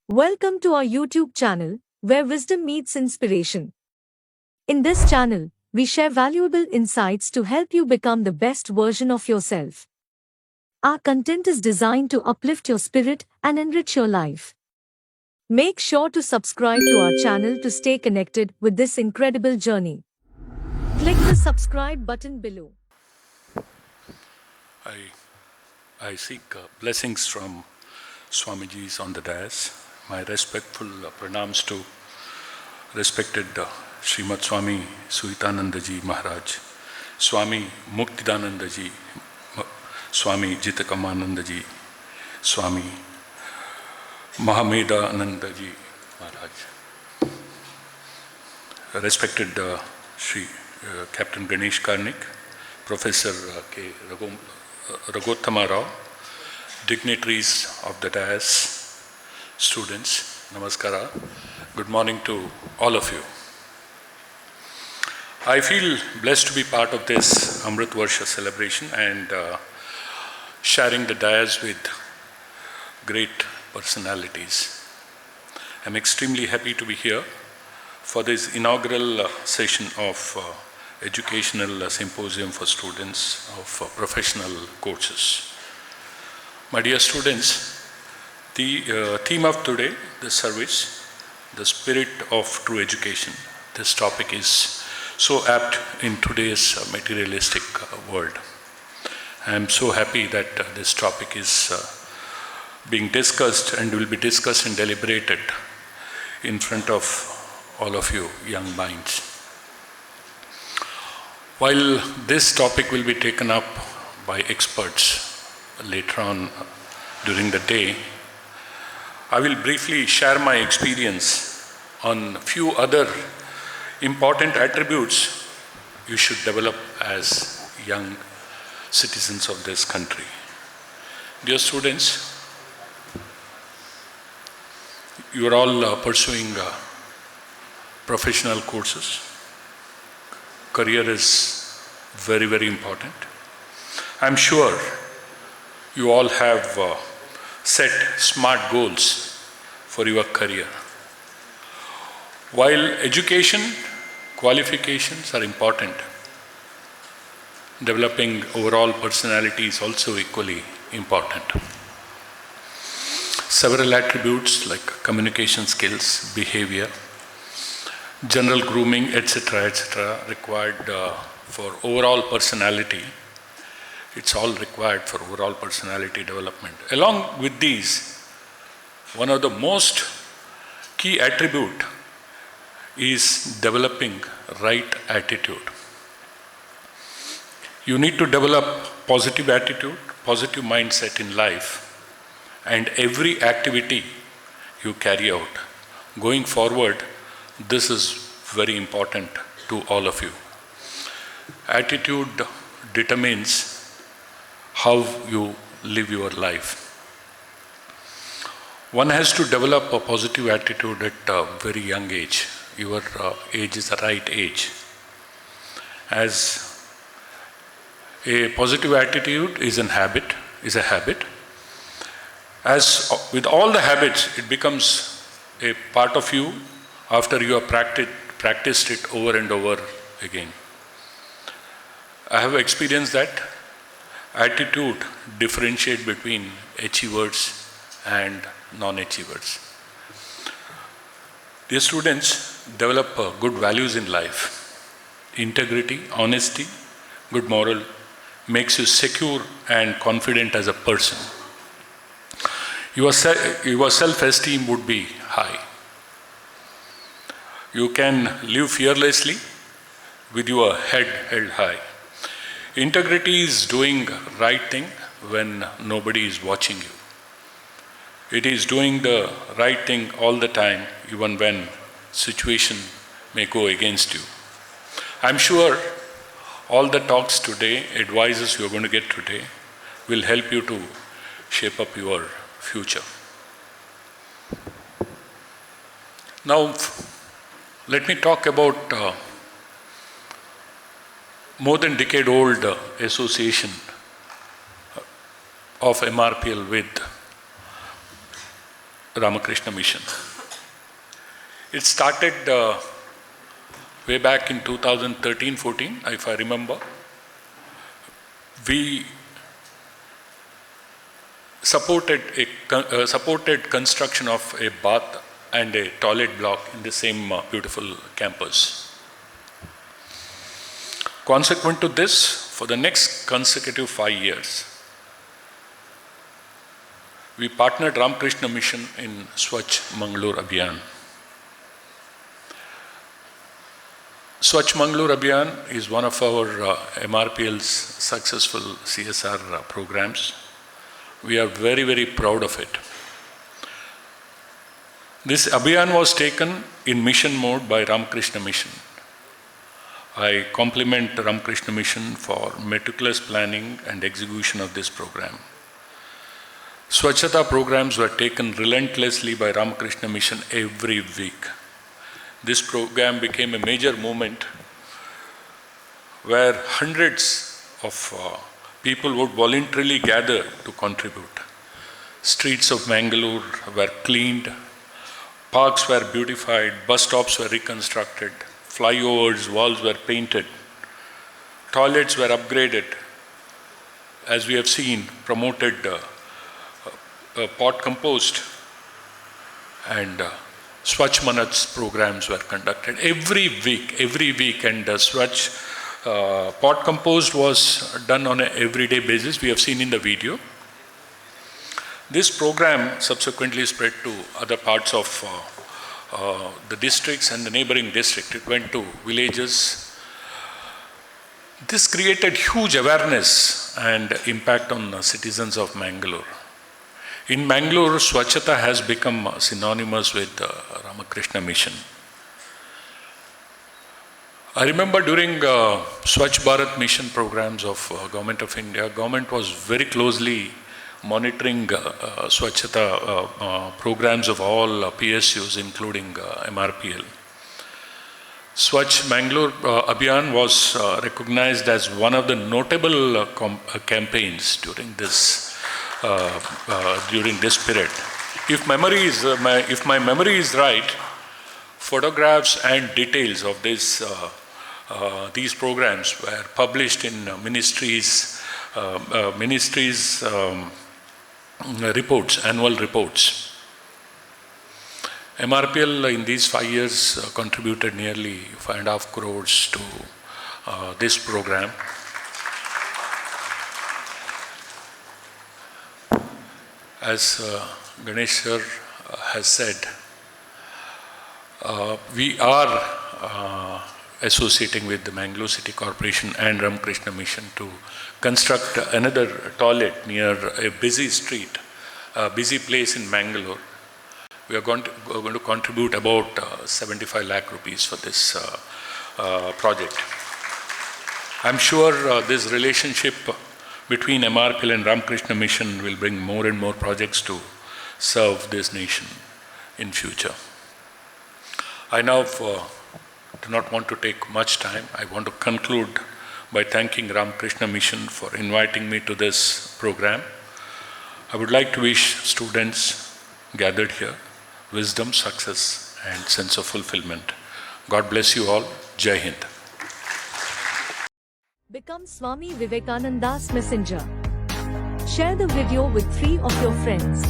Welcome to our YouTube channel, where wisdom meets inspiration. In this channel, we share valuable insights to help you become the best version of yourself. Our content is designed to uplift your spirit and enrich your life. Make sure to subscribe to our channel to stay connected with this incredible journey. Click the subscribe button below. I seek blessings from Swamijis on the dais. My respectful pranams to respected Srimad Swami Suhitanandaji Maharaj, Swami Muktidanandaji, Swami Jitakamanandaji, Swami Mahamedanandaji Maharaj. Respected Sri Captain Ganesh Karnik, Professor K. Ragottama Rao, dignitaries of the dais, students, namaskara. Good morning to all of you. I feel blessed to be part of this Amrit Varsha celebration and sharing the dais with great personalities. I'm extremely happy to be here for this inaugural session of educational symposium for students of professional courses. My dear students, the theme of today, the service, the spirit of true education. This topic is so apt in today's materialistic world. I am so happy that this topic is being discussed and will be discussed and deliberated in front of all of you young minds. While this topic will be taken up by experts later on during the day, I will briefly share my experience on few other important attributes you should develop as young citizens of this country. Dear students, you are all pursuing professional courses. Career is very, very important. I'm sure you all have set smart goals for your career. While education, qualifications are important, developing overall personality is also equally important. Several attributes like communication skills, behavior, general grooming, etc., required for overall personality. It's all required for overall personality development. Along with these, one of the most key attribute is developing right attitude. You need to develop positive attitude, positive mindset in life, and every activity you carry out. Going forward, this is very important to all of you. Attitude determines how you live your life. One has to develop a positive attitude at a very young age. Your age is the right age. As a positive attitude is a habit. As with all the habits, it becomes a part of you after you have practiced it over and over again. I have experienced that attitude differentiate between achievers and non-achievers. Dear students, develop good values in life. Integrity, honesty, good moral makes you secure and confident as a person. Your self-esteem would be high. You can live fearlessly with your head held high. Integrity is doing right thing when nobody is watching you. It is doing the right thing all the time, even when situation may go against you. I'm sure all the talks today, advices you're going to get today, will help you to shape up your future. Now, let me talk about more than decade-old association of MRPL with Ramakrishna Mission. It started way back in 2013-14, if I remember. We supported construction of a bath and a toilet block in the same beautiful campus. Consequent to this, for the next consecutive 5 years, we partnered Ramakrishna Mission in Swachh Mangaluru Abhiyan. Swachh Mangaluru Abhiyan is one of our MRPL's successful CSR programs. We are very, very proud of it. This Abhiyan was taken in mission mode by Ramakrishna Mission. I compliment Ramakrishna Mission for meticulous planning and execution of this program. Swachhata programs were taken relentlessly by Ramakrishna Mission every week. This program became a major movement where hundreds of people would voluntarily gather to contribute. Streets of Mangaluru were cleaned, parks were beautified, bus stops were reconstructed, flyovers, walls were painted, toilets were upgraded. As we have seen, promoted pot compost and Swachh Manats programs were conducted every week, and Swachh pot compost was done on an everyday basis. We have seen in the video. This program subsequently spread to other parts of the districts and the neighboring district. It went to villages. This created huge awareness and impact on the citizens of Mangaluru. In Mangaluru, Swachhata has become synonymous with Ramakrishna Mission. I remember during Swachh Bharat Mission programs of Government of India, government was very closely monitoring Swachhata programs of all PSUs, including MRPL. Swachh Mangaluru Abhiyan was recognized as one of the notable campaigns during this period. If my memory is right, photographs and details of these programs were published in ministries' reports, annual reports. MRPL in these 5 years contributed nearly 5.5 crores to this program. As Ganesh sir has said, we are associating with the Mangaluru City Corporation and Ramakrishna Mission to construct another toilet near a busy street, a busy place in Mangaluru. We are going to contribute about 75 lakh rupees for this project. I'm sure this relationship between MRPL and Ramakrishna Mission will bring more and more projects to serve this nation in future. I now do not want to take much time. I want to conclude by thanking Ramakrishna Mission for inviting me to this program. I would like to wish students gathered here wisdom, success, and sense of fulfillment. God bless you all. Jai Hind. Become Swami Vivekananda's messenger. Share the video with 3 of your friends.